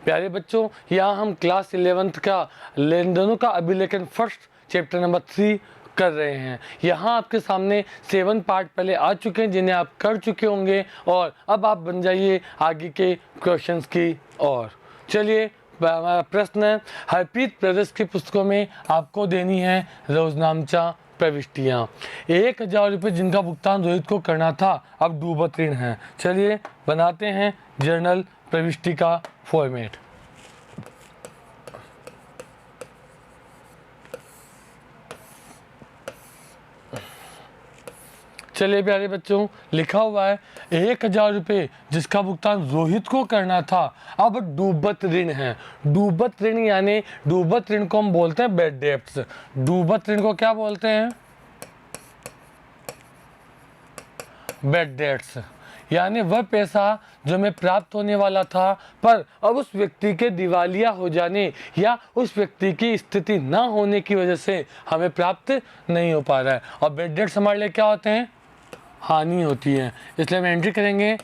प्यारे बच्चों, यहाँ हम क्लास 11th का लेन देनों का अभिलेखन फर्स्ट चैप्टर नंबर 3 कर रहे हैं। यहाँ आपके सामने 7 पार्ट पहले आ चुके हैं जिन्हें आप कर चुके होंगे, और अब आप बन जाइए आगे के क्वेश्चंस की ओर। चलिए, हमारा प्रश्न है, हरप्रीत ब्रदर्स की पुस्तकों में आपको देनी है रोजनामचा प्रविष्टियाँ। 1000 रुपये जिनका भुगतान रोहित को करना था अब डूबत ऋण है। चलिए बनाते हैं जर्नल प्रविष्टि का फॉर्मेट। चलिए प्यारे बच्चों, लिखा हुआ है 1000 रुपये जिसका भुगतान रोहित को करना था अब डूबत ऋण है। डूबत ऋण यानी डूबत ऋण को हम बोलते हैं बैड डेब्ट्स। डूबत ऋण को क्या बोलते हैं? बैड डेब्ट्स, यानी वह पैसा जो हमें प्राप्त होने वाला था पर अब उस व्यक्ति के दिवालिया हो जाने या उस व्यक्ति की स्थिति ना होने की वजह से हमें प्राप्त नहीं हो पा रहा है। और बैड डेब्ट्स हमारे लिए क्या होते हैं? हानि होती है। इसलिए हम एंट्री करेंगे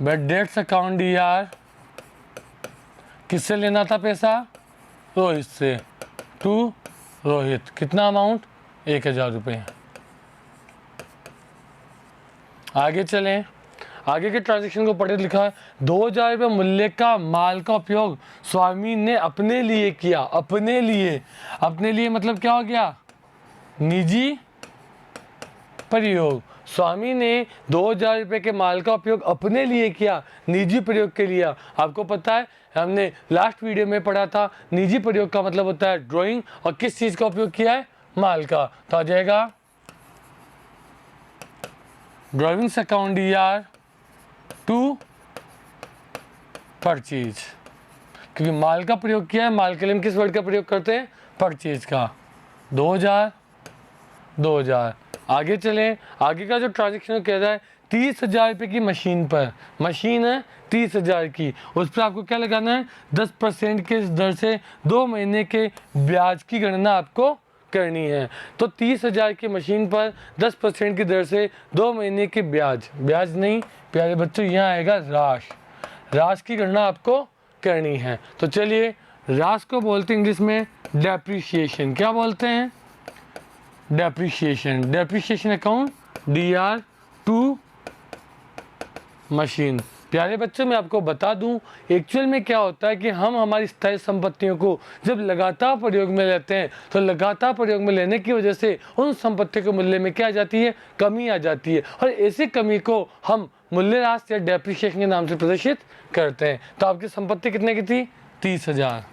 बैड डेब्ट्स अकाउंट DR। किससे लेना था पैसा? रोहित से। टू रोहित। कितना अमाउंट? 1000 रुपये। आगे चलें, आगे के ट्रांजेक्शन को पढ़े। लिखा है 2000 रुपये मूल्य का माल का उपयोग स्वामी ने अपने लिए किया। अपने लिए मतलब क्या हो गया? निजी प्रयोग। स्वामी ने 2000 रुपये के माल का उपयोग अपने लिए किया, निजी प्रयोग के लिए। आपको पता है, हमने लास्ट वीडियो में पढ़ा था निजी प्रयोग का मतलब होता है ड्राइंग, और किस चीज़ का उपयोग किया है? माल का। तो आ जाएगा drawings account DR to purchase, क्योंकि माल का प्रयोग किया है। माल के लिए हम किस वर्ड का प्रयोग करते हैं? परचेज का। 2000। आगे चलें, आगे का जो ट्रांजेक्शन कह रहा है 30,000 रुपये की मशीन पर। मशीन है 30,000 की, उस पर आपको क्या लगाना है? 10% के दर से 2 महीने के ब्याज की गणना आपको करनी है। तो 30,000 की मशीन पर 10% की दर से 2 महीने के ब्याज नहीं प्यारे बच्चों, यहाँ आएगा राश की गणना आपको करनी है। तो चलिए, राश को बोलते हैं इंग्लिश में डेप्रिसिएशन। क्या बोलते हैं? Depreciation account DR to machine. प्यारे बच्चों, मैं आपको बता दूं एक्चुअल में क्या होता है कि हम हमारी स्थायी संपत्तियों को जब लगातार प्रयोग में लेते हैं तो लगातार प्रयोग में लेने की वजह से उन संपत्तियों के मूल्य में क्या आ जाती है? कमी आ जाती है, और ऐसी कमी को हम मूल्यह्रास या डेप्रिसिएशन के नाम से प्रदर्शित करते हैं। तो आपकी संपत्ति कितने की थी? 30,000।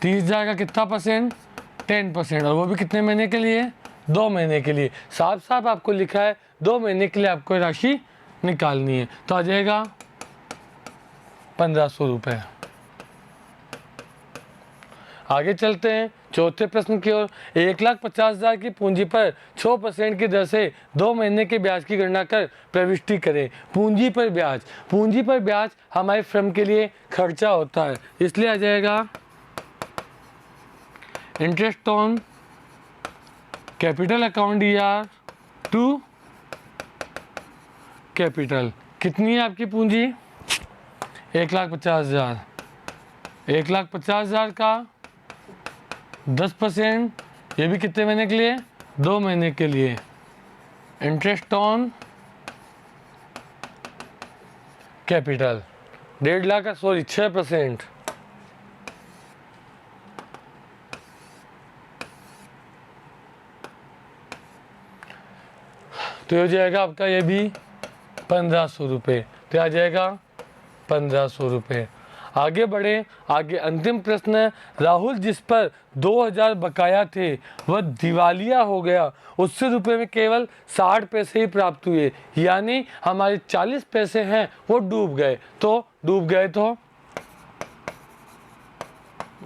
30,000 का कितना परसेंट? 10%, और वो भी कितने महीने के लिए? 2 महीने के लिए। साफ साफ आपको लिखा है 2 महीने के लिए आपको राशि निकालनी है। तो आ जाएगा 1500 रुपये। आगे चलते हैं चौथे प्रश्न की ओर। 1,50,000 की पूंजी पर 6% की दर से 2 महीने के ब्याज की गणना कर प्रविष्टि करें। पूंजी पर ब्याज हमारे फर्म के लिए खर्चा होता है, इसलिए आ जाएगा interest on capital account DR to capital. कितनी है आपकी पूंजी? 1,50,000। 1,50,000 का 10%, ये भी कितने महीने के लिए? 2 महीने के लिए। इंटरेस्ट ऑन कैपिटल 1.5 लाख का 6%। तो हो जाएगा आपका ये भी 1500 रुपये। तो आ जाएगा 1500 रुपये। आगे बढ़े, आगे अंतिम प्रश्न है, राहुल जिस पर 2000 बकाया थे वह दिवालिया हो गया, उससे रुपये में केवल 60 पैसे ही प्राप्त हुए, यानी हमारे 40 पैसे हैं वो डूब गए। तो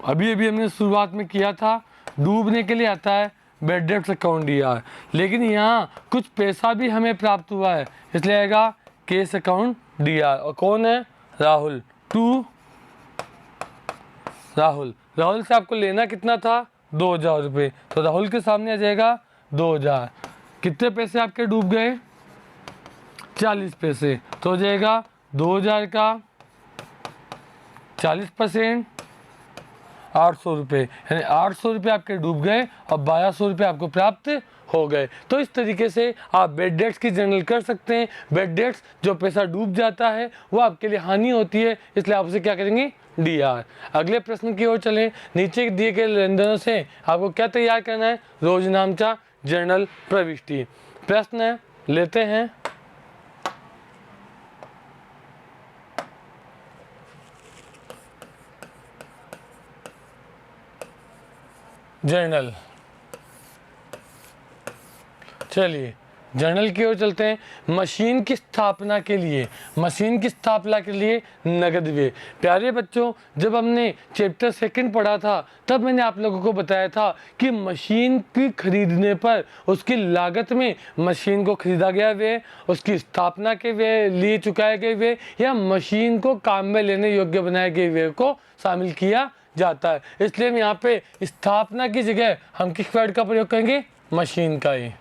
अभी हमने शुरुआत में किया था, डूबने के लिए आता है बैड डेब्ट्स अकाउंट DR, लेकिन यहाँ कुछ पैसा भी हमें प्राप्त हुआ है, इसलिए आएगा केस अकाउंट DR। और कौन है? राहुल टू राहुल से आपको लेना कितना था? 2000 रुपये। तो राहुल के सामने आ जाएगा 2000। कितने पैसे आपके डूब गए? 40 पैसे, तो हो जाएगा 2000 का 40%, 800 रुपये, यानी 800 रुपये आपके डूब गए और 1200 रुपये आपको प्राप्त हो गए। तो इस तरीके से आप बेड डेट्स की जर्नल कर सकते हैं। बेड डेट्स जो पैसा डूब जाता है वो आपके लिए हानि होती है, इसलिए आप उसे क्या करेंगे, DR। अगले प्रश्न की ओर चलें। नीचे दिए गए लेनदेनों से आपको क्या तैयार करना है, रोजनामचा जर्नल प्रविष्टि। प्रश्न है, लेते हैं। जर्नल, चलिए जर्नल की ओर चलते हैं। मशीन की स्थापना के लिए, मशीन की स्थापना के लिए नगद व्यय। प्यारे बच्चों, जब हमने चैप्टर 2 पढ़ा था तब मैंने आप लोगों को बताया था कि मशीन की खरीदने पर उसकी लागत में मशीन को खरीदा गया व्यय, उसकी स्थापना के व्यय, लिए चुकाए गए व्यय, या मशीन को काम में लेने योग्य बनाए गए व्यय को शामिल किया जाता है। इसलिए हम यहाँ पे स्थापना की जगह हम किस वर्ड का प्रयोग करेंगे, मशीन का ही।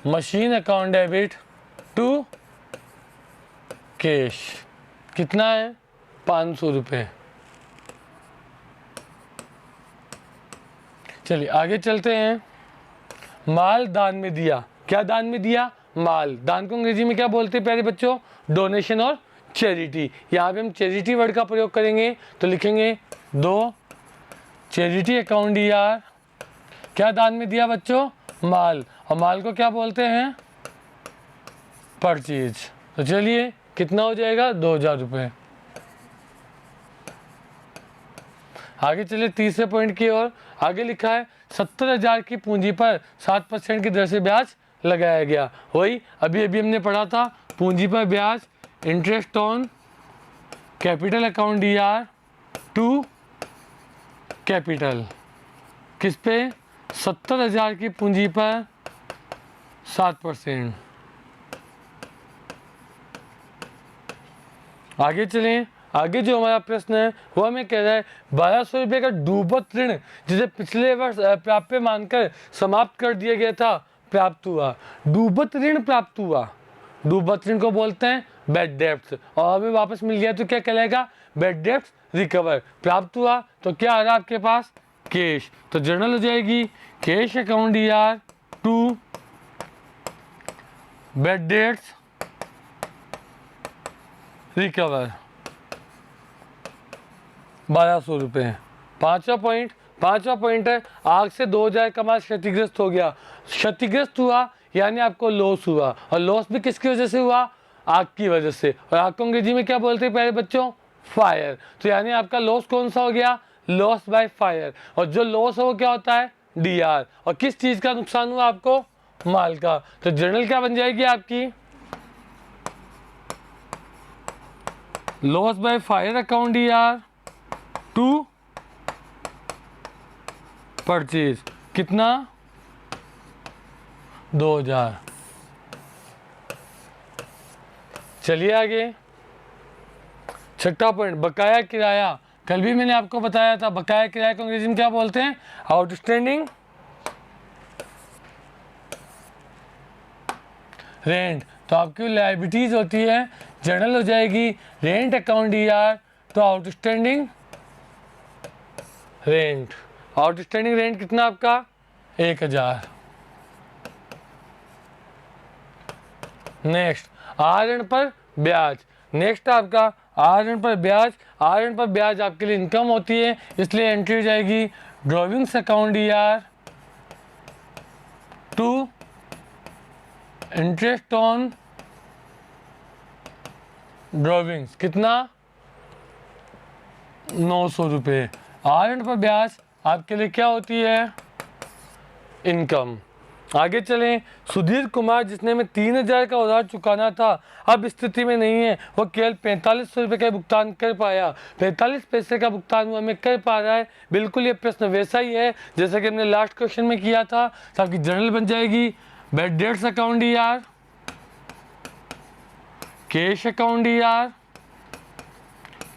Machine account debit to cash, कितना है, 500 रुपये। चलिए आगे चलते हैं। माल दान में दिया, क्या दान में दिया, माल। दान को अंग्रेजी में क्या बोलते हैं प्यारे बच्चों, डोनेशन और चैरिटी। यहाँ पे हम चैरिटी वर्ड का प्रयोग करेंगे, तो लिखेंगे 2 चैरिटी अकाउंट DR। क्या दान में दिया बच्चों, माल, और माल को क्या बोलते हैं, परचेज। तो चलिए कितना हो जाएगा, 2000 रुपये। आगे चलिए तीसरे पॉइंट की ओर। आगे लिखा है 70,000 की पूंजी पर 7% की दर से ब्याज लगाया गया। वही अभी अभी हमने पढ़ा था, पूंजी पर ब्याज, interest on capital account DR to capital, किस पे, 70,000 की पूंजी पर 7%। आगे चलें। आगे जो हमारा प्रश्न है वो हमें कह रहा है 1200 रुपये का डूबत ऋण जिसे पिछले वर्ष प्राप्य मानकर समाप्त कर दिया गया था, प्राप्त हुआ। डूबत ऋण प्राप्त हुआ, डूबत ऋण को बोलते हैं बैड डेब्ट्स, और हमें वापस मिल गया तो क्या कहलाएगा, बैड डेब्ट्स रिकवर। प्राप्त हुआ तो क्या आ रहा है आपके पास, कैश। तो जर्नल हो जाएगी cash account DR to bad debts recover, 1200 रुपये। पांचवा पॉइंट है, आग से 2000 का माल क्षतिग्रस्त हो गया। क्षतिग्रस्त हुआ यानी आपको लॉस हुआ, और लॉस भी किसकी वजह से हुआ, आग की वजह से। और आग को अंग्रेजी में क्या बोलते हैं प्यारे बच्चों, फायर। तो यानी आपका लॉस कौन सा हो गया, लॉस बाय फायर। और जो लॉस हो वो क्या होता है, DR। और किस चीज़ का नुकसान हुआ आपको, माल का। तो जर्नल क्या बन जाएगी आपकी, loss by fire account DR to purchase, कितना, 2000। चलिए आगे, छठा पॉइंट, बकाया किराया। कल भी मैंने आपको बताया था बकाया किराया को अंग्रेजी में क्या बोलते हैं, आउटस्टैंडिंग रेंट। तो आपकी लायबिलिटीज होती है, जर्नल हो जाएगी रेंट अकाउंट DR तो आउटस्टैंडिंग रेंट। आउटस्टैंडिंग रेंट कितना आपका, 1000। नेक्स्ट, आर पर ब्याज। नेक्स्ट आपका आर पर ब्याज। आर पर ब्याज आपके लिए इनकम होती है, इसलिए एंट्री हो जाएगी drawings account DR to interest on drawings, कितना, 900 रुपये। आर पर ब्याज आपके लिए क्या होती है, इनकम। आगे चलें। सुधीर कुमार जिसने में 3000 का उधार चुकाना था, अब स्थिति में नहीं है, वो केवल 4500 रुपये का भुगतान कर पाया। 45 पैसे का भुगतान वो हमें कर पा रहा है। बिल्कुल ये प्रश्न वैसा ही है जैसा कि हमने लास्ट क्वेश्चन में किया था। तो आपकी जर्नल बन जाएगी bad debts account DR, cash account DR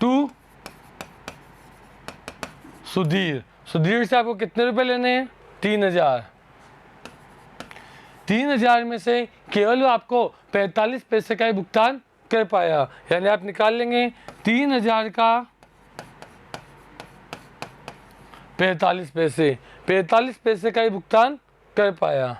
to Sudhir. Sudhir से आपको कितने रुपए लेने हैं, 3000। 3000 में से केवल वो आपको 45 पैसे का ही भुगतान कर पाया। यानी आप निकाल लेंगे 3000 का 45 पैसे, 45 पैसे का ही भुगतान कर पाया।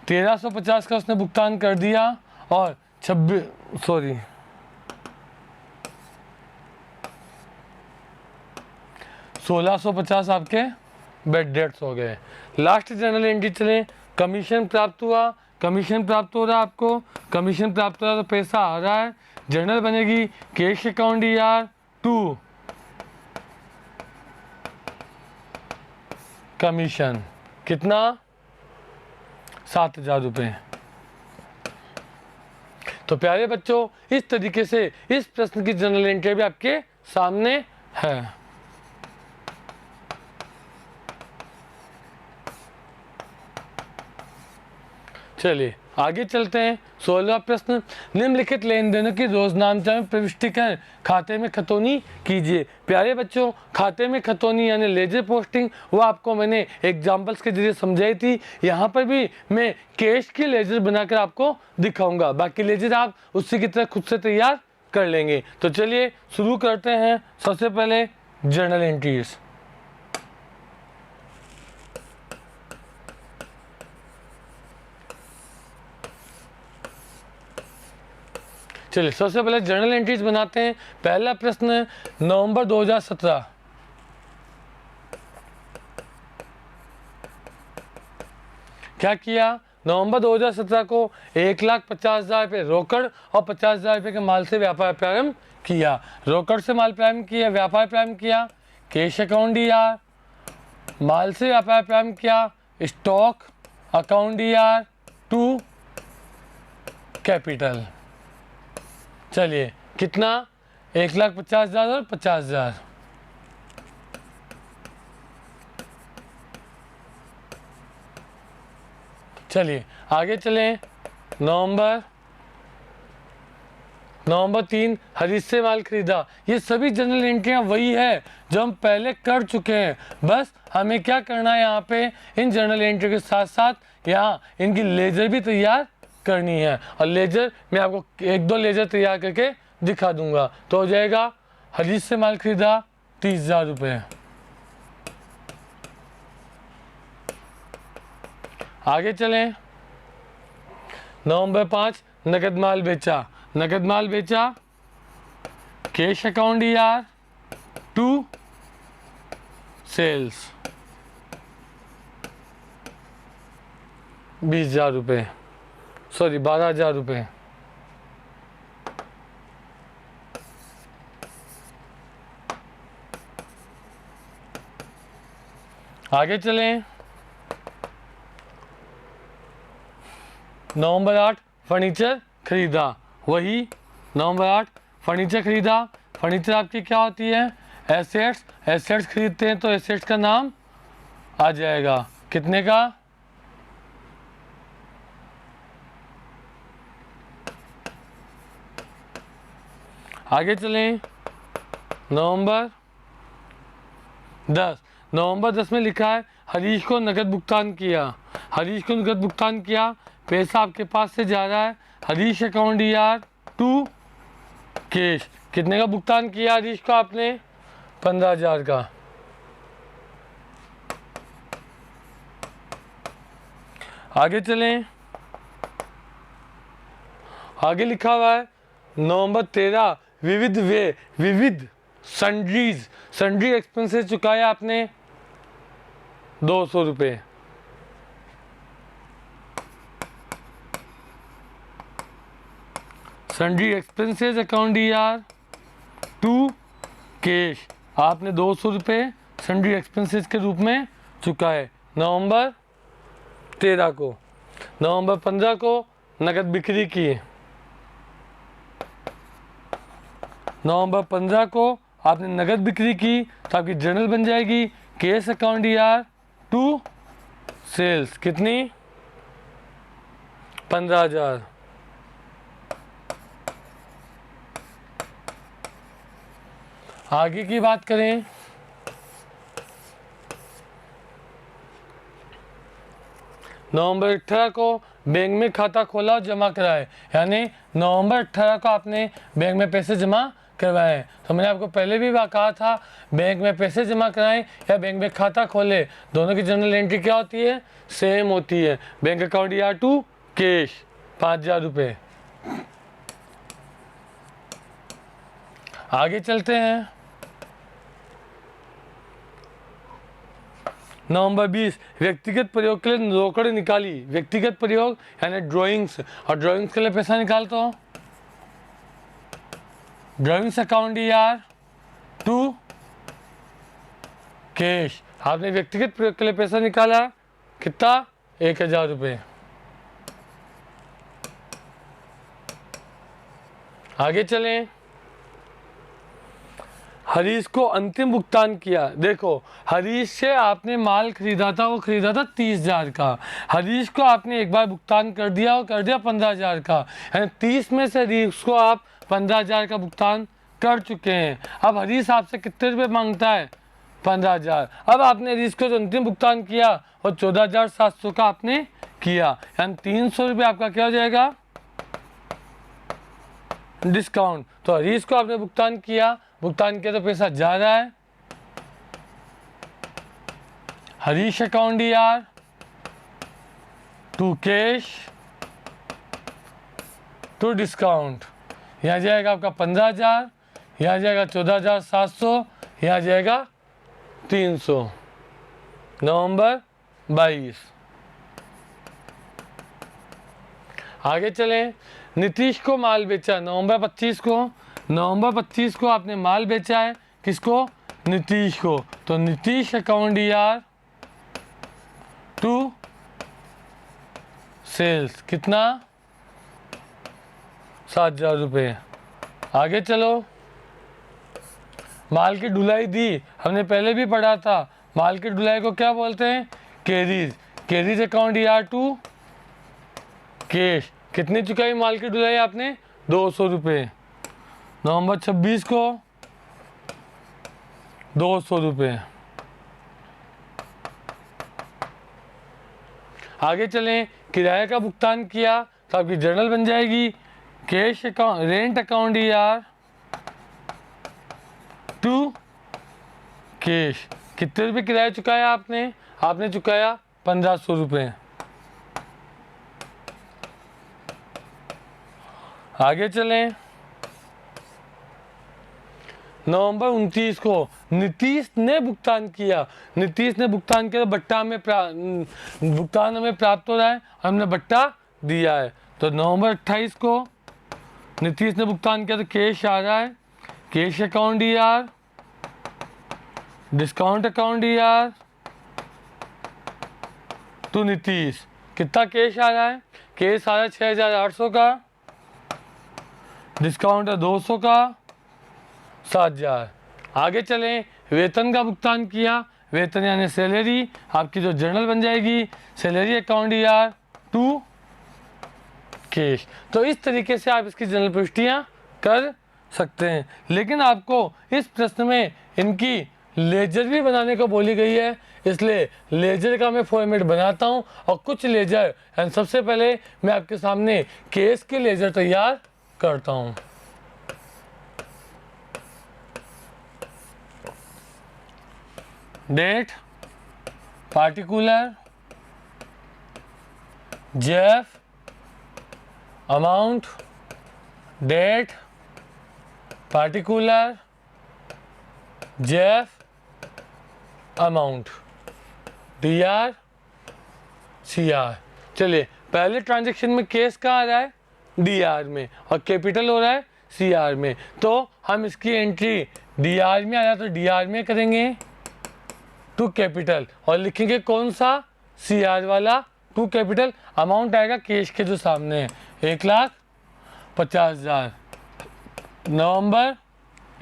$1350 का उसने भुगतान कर दिया और 1650 आपके बेड डेट्स हो गए। लास्ट जर्नल एंट्री चलें, कमीशन प्राप्त हुआ, कमीशन प्राप्त हो रहा है आपको, कमीशन प्राप्त हो रहा है तो पैसा आ रहा है। जर्नल बनेगी कैश अकाउंट ER 2 कमीशन, कितना 7000 रुपये। तो प्यारे बच्चों, इस तरीके से इस प्रश्न की जर्नल एंट्री भी आपके सामने है। चलिए आगे चलते हैं। 16वां प्रश्न, निम्नलिखित लेन देनों की रोजनामचा में प्रविष्टि कर खाते में खतौनी कीजिए। प्यारे बच्चों, खाते में खतौनी यानी लेजर पोस्टिंग, वो आपको मैंने एग्जाम्पल्स के जरिए समझाई थी। यहाँ पर भी मैं कैश की लेजर बनाकर आपको दिखाऊंगा, बाकी लेजर आप उसी की तरह खुद से तैयार कर लेंगे। तो चलिए शुरू करते हैं। सबसे पहले जर्नल एंट्रीज। चलिए सबसे पहले जर्नल एंट्रीज बनाते हैं। पहला प्रश्न है नवंबर 2017। क्या किया? नवंबर 2017 को 1,50,000 रुपये रोकड़ और 50,000 रुपये के माल से व्यापार प्रारंभ किया। रोकड़ से माल प्रारंभ किया, व्यापार प्रारंभ किया, कैश अकाउंट ER, माल से व्यापार प्रारंभ किया, स्टॉक अकाउंट ER 2 कैपिटल। चलिए कितना? 1,50,000 और 50,000। चलिए आगे चलें। नवंबर 3 हरीश से माल खरीदा। ये सभी जनरल एंट्रियाँ वही है जो हम पहले कर चुके हैं, बस हमें क्या करना है, यहाँ पे इन जनरल एंट्री के साथ साथ यहाँ इनकी लेजर भी तैयार करनी है। और लेजर मैं आपको 1-2 लेजर तैयार करके दिखा दूंगा। तो हो जाएगा हरीश से माल खरीदा 30,000 रुपये। आगे चलें। नवंबर 5 नकद माल बेचा। नकद माल बेचा, कैश अकाउंट ER 2 सेल्स 20,000 रुपये, सॉरी 12,000 रुपये। आगे चलें। नवंबर 8 फर्नीचर खरीदा। वही नवंबर 8 फर्नीचर खरीदा। फर्नीचर आपकी क्या होती है? एसेट्स। एसेट्स खरीदते हैं तो एसेट्स का नाम आ जाएगा कितने का? आगे चलें। नवंबर 10 में लिखा है हरीश को नकद भुगतान किया। हरीश को नकद भुगतान किया, पैसा आपके पास से जा रहा है। हरीश अकाउंट ER 2 कैश, कितने का भुगतान किया हरीश को आपने? 15,000 का। आगे चलें। आगे लिखा हुआ है नवंबर 13 विविध सन्ड्रीज, सन्ड्री एक्सपेंसेस चुकाया आपने 200 रुपये। Sundry expenses account ER 2 cash, आपने 200 रुपये सन्ड्री एक्सपेंसेस के रूप में चुकाए नवंबर 13 को। नवंबर 15 को नकद बिक्री की। नवंबर 15 को आपने नकद बिक्री की तो आपकी जर्नल बन जाएगी कैश अकाउंट ER 2 सेल्स, कितनी? 15,000। आगे की बात करें। नवंबर 18 को बैंक में खाता खोला और जमा कराए, यानी नवंबर 18 को आपने बैंक में पैसे जमा करवाएं। तो मैंने आपको पहले भी कहा था, बैंक में पैसे जमा कराएं या बैंक में खाता खोले, दोनों की जनरल एंट्री क्या होती है, सेम होती है। बैंक अकाउंट ER2 कैश 5000 रुपये। आगे चलते हैं। नवंबर 20 व्यक्तिगत प्रयोग के लिए रोकड़ निकाली। व्यक्तिगत प्रयोग यानी ड्राइंग्स, और ड्राइंग्स के लिए पैसा निकालता हूँ। Drawings account ER2 cash. आपने व्यक्तिगत प्रयोग के लिए पैसा निकाला, कितना, 1000 रुपये। आगे चलें। हरीश को अंतिम भुगतान किया। देखो, हरीश से आपने माल खरीदा था, वो खरीदा था 30,000 का। हरीश को आपने एक बार भुगतान कर दिया, वो कर दिया 15,000 का, यानी 30 में से हरीश को आप 15,000 का भुगतान कर चुके हैं। अब हरीश आपसे कितने रुपये मांगता है, 15,000। अब आपने हरीश को जो अंतिम भुगतान किया और 14,700 का आपने किया, यानी 300 रुपये आपका क्या हो जाएगा, डिस्काउंट। तो हरीश को आपने भुगतान किया तो पैसा जा रहा है। Harish account ER2 cash to discount. यहाँ जाएगा आपका 15,000, यहाँ जाएगा 14,700, यहाँ जाएगा 300। नवंबर 22। आगे चलें। नीतीश को माल बेचा नवंबर 25 को। नवंबर 25 को आपने माल बेचा है, किसको, नीतीश को। तो नीतीश अकाउंट ER2 सेल्स, कितना, 7,000 रुपये। आगे चलो। माल की ढुलाई दी, हमने पहले भी पढ़ा था, माल की ढुलाई को क्या बोलते हैं, carries. Carries account ER2 cash. कितनी चुकाई माल की ढुलाई आपने, 200 रुपये। नवंबर 26 को 200 रुपये। आगे चलें। किराए का भुगतान किया तो आपकी जर्नल बन जाएगी, cash account, rent account ER2 cash. कितने रुपये किराया चुकाया आपने, आपने चुकाया 1500 रुपये। आगे चलें। नवंबर 29 को नीतीश ने भुगतान किया। नीतीश ने भुगतान किया तो बट्टा में भुगतान हमें प्राप्त हो रहा है, हमने बट्टा दिया है। तो नवंबर 28 को नीतीश ने भुगतान किया तो कैश आ रहा है, cash account ER, discount account ER तो नीतीश। कितना कैश आ रहा है, कैश आ रहा है 6,800 का, डिस्काउंट है 200 का, 7,000। आगे चलें। वेतन का भुगतान किया, वेतन यानी सैलरी, आपकी जो जर्नल बन जाएगी, सैलरी अकाउंट ER2 कैश। तो इस तरीके से आप इसकी जनरल प्रविष्टियाँ कर सकते हैं। लेकिन आपको इस प्रश्न में इनकी लेजर भी बनाने को बोली गई है, इसलिए लेजर का मैं फॉर्मेट बनाता हूं और कुछ लेजर, एंड सबसे पहले मैं आपके सामने केस के लेजर तैयार करता हूं। Date, particular, JF, amount, date, particular, JF, amount, DR, CR। चलिए, पहले ट्रांजैक्शन में केस कहाँ आ रहा है, DR में, और कैपिटल हो रहा है CR में। तो हम इसकी एंट्री DR में आया तो DR में करेंगे टू कैपिटल, और लिखेंगे कौन सा, CR वाला टू कैपिटल। अमाउंट आएगा केस के जो सामने है, 1,50,000। नवंबर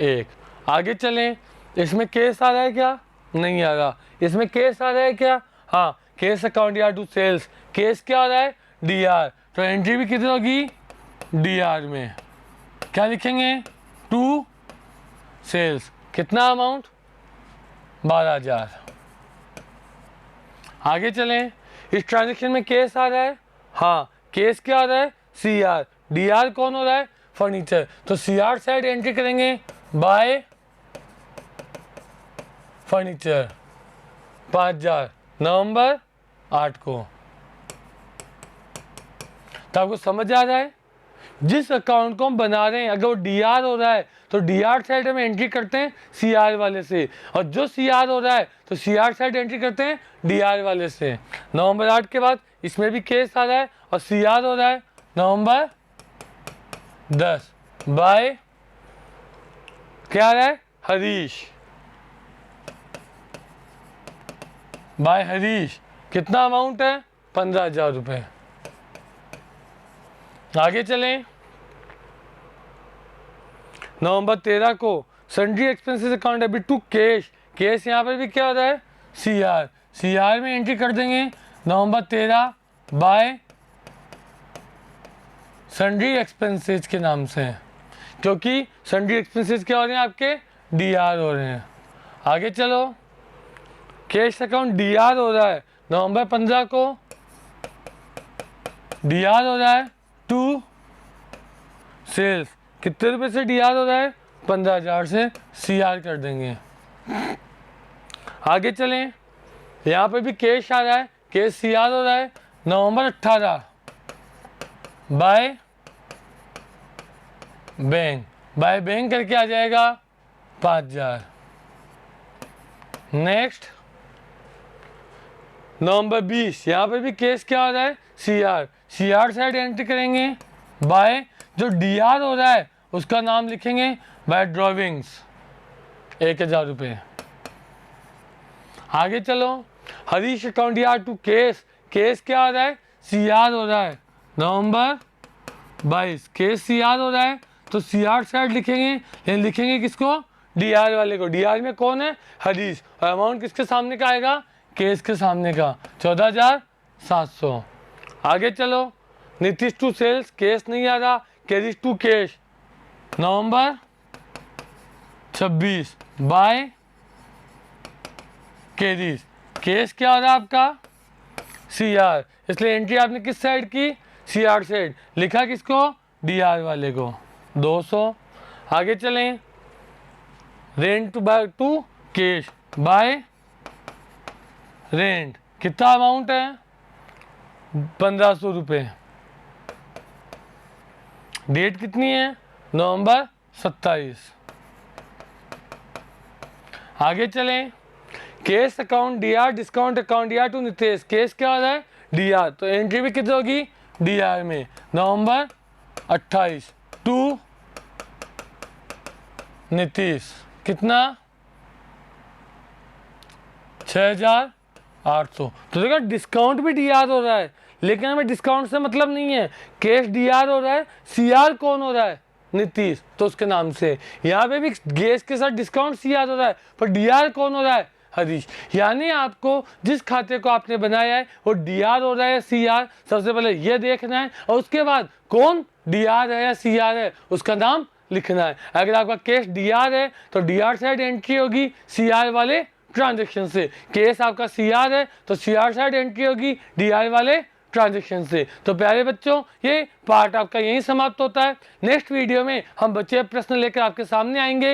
1। आगे चलें। इसमें केस आ रहा है क्या, नहीं आ रहा। इसमें केस आ रहा है क्या, हाँ, case account ER2 sales. Case क्या आ रहा है, DR। तो एंट्री भी कितनी होगी, DR में। क्या लिखेंगे, टू सेल्स। कितना अमाउंट, 12,000। आगे चलें। इस ट्रांजेक्शन में केस आ रहा है, हाँ केस क्या आ रहा है, सी आर, डी आर कौन हो रहा है, फर्नीचर, तो सी आर साइड एंट्री करेंगे बाय फर्नीचर 5000 नवंबर 8 को। तो आपको समझ आ रहा है, जिस अकाउंट को हम बना रहे हैं अगर वो डी आर हो रहा है तो डी आर साइड हम एंट्री करते हैं सी आर वाले से, और जो सी आर हो रहा है तो सी आर साइड एंट्री करते हैं डी आर वाले से। नवंबर 8 के बाद इसमें भी केस आ रहा है और सी आर हो रहा है नवंबर 10 बाय क्या आ रहा है, हरीश, बाय हरीश। कितना अमाउंट है, 15,000 रुपये। आगे चलें, नवंबर 13 को sundry expenses account debit to cash, cash यहाँ पर भी क्या हो रहा है, सी आर, सी आर में एंट्री कर देंगे नवंबर 13 बाय सन्ड्री एक्सपेंसेस के नाम से, क्योंकि सन्ड्री एक्सपेंसेस क्या हो रहे हैं आपके, डी आर हो रहे हैं। आगे चलो, कैश अकाउंट डी आर हो रहा है नवंबर 15 को, डी आर हो रहा है टू सेल्स, कितने रुपए से डी आर हो रहा है, 15,000 से सी आर कर देंगे। आगे चलें, यहाँ पे भी कैश आ रहा है, कैश सी आर हो रहा है नवंबर 18 बाय बैंक, बाय बैंक करके आ जाएगा 5,000। नेक्स्ट नवंबर 20, यहाँ पे भी केस क्या हो रहा है, C R, C R side entry करेंगे बाय जो डी आर हो रहा है उसका नाम लिखेंगे बाय ड्रॉविंग्स 1,000 रुपये। आगे चलो, हरीश अकाउंट यार टू केस, केस क्या हो रहा है, सी आर हो रहा है नवंबर 22, केस सी आर हो रहा है तो सी आर साइड लिखेंगे, लेकिन लिखेंगे किसको, डी आर वाले को। डी आर में कौन है, हरीश, और अमाउंट किसके सामने का आएगा, केस के सामने का 14,700। आगे चलो, नीतीश टू सेल्स, केस नहीं आ रहा, कैरिश टू कैश नवंबर 26 बाय कैरिश, केस क्या हो रहा है आपका, सी आर, इसलिए एंट्री आपने किस साइड की, सी आर साइड, लिखा किसको, डी आर वाले को 200। आगे चलें, rent by two cash by rent, कितना अमाउंट है, 1,500 रुपये, डेट कितनी है, नवंबर 27। आगे चलें, cash account D R, discount account D R to Nitesh, cash क्या हो रहा है, डी आर, तो एंट्री भी कितनी होगी, डी आर में नवंबर 28 टू नितीश, कितना 6,800। तो देखो डिस्काउंट भी डी आर हो रहा है, लेकिन हमें डिस्काउंट से मतलब नहीं है, कैश डी आर हो रहा है, सी आर कौन हो रहा है, नीतीश, तो उसके नाम से यहाँ पे भी गैस के साथ डिस्काउंट सी आर हो रहा है, पर डी आर कौन हो रहा है, हरीश। यानी आपको जिस खाते को आपने बनाया है वो डी आर हो रहा है, सी आर, सबसे पहले ये देखना है, और उसके बाद कौन डी आर है या सी आर है उसका नाम लिखना है। अगर आपका कैश डी आर है तो डी आर साइड एंट्री होगी सी आर वाले ट्रांजेक्शन से, केस आपका सी आर है तो सी आर साइड एंट्री होगी डी आर वाले ट्रांजेक्शन से। तो प्यारे बच्चों, ये पार्ट आपका यहीं समाप्त होता है। नेक्स्ट वीडियो में हम बचे प्रश्न लेकर आपके सामने आएंगे।